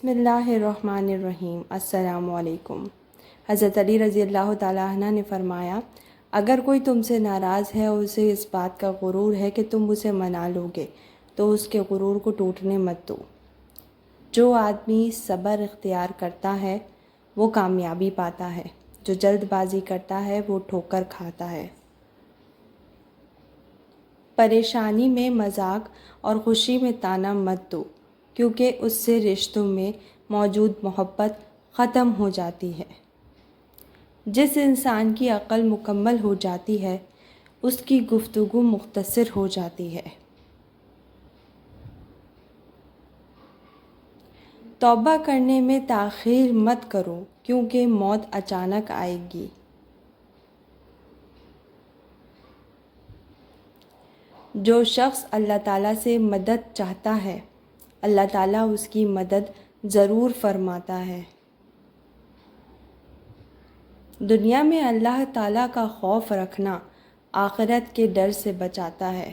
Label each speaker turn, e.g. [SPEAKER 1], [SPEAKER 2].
[SPEAKER 1] بسم اللہ الرحمن الرحیم۔ السلام علیکم۔ حضرت علی رضی اللہ تعالیٰ عنہ نے فرمایا، اگر کوئی تم سے ناراض ہے اور اسے اس بات کا غرور ہے کہ تم اسے منا لو گے تو اس کے غرور کو ٹوٹنے مت دو۔ جو آدمی صبر اختیار کرتا ہے وہ کامیابی پاتا ہے، جو جلد بازی کرتا ہے وہ ٹھوکر کھاتا ہے۔ پریشانی میں مذاق اور خوشی میں طعنہ مت دو، کیونکہ اس سے رشتوں میں موجود محبت ختم ہو جاتی ہے۔ جس انسان کی عقل مکمل ہو جاتی ہے اس کی گفتگو مختصر ہو جاتی ہے۔ توبہ کرنے میں تاخیر مت کرو، کیونکہ موت اچانک آئے گی۔ جو شخص اللہ تعالیٰ سے مدد چاہتا ہے اللہ تعالیٰ اس کی مدد ضرور فرماتا ہے۔ دنیا میں اللہ تعالیٰ کا خوف رکھنا آخرت کے ڈر سے بچاتا ہے۔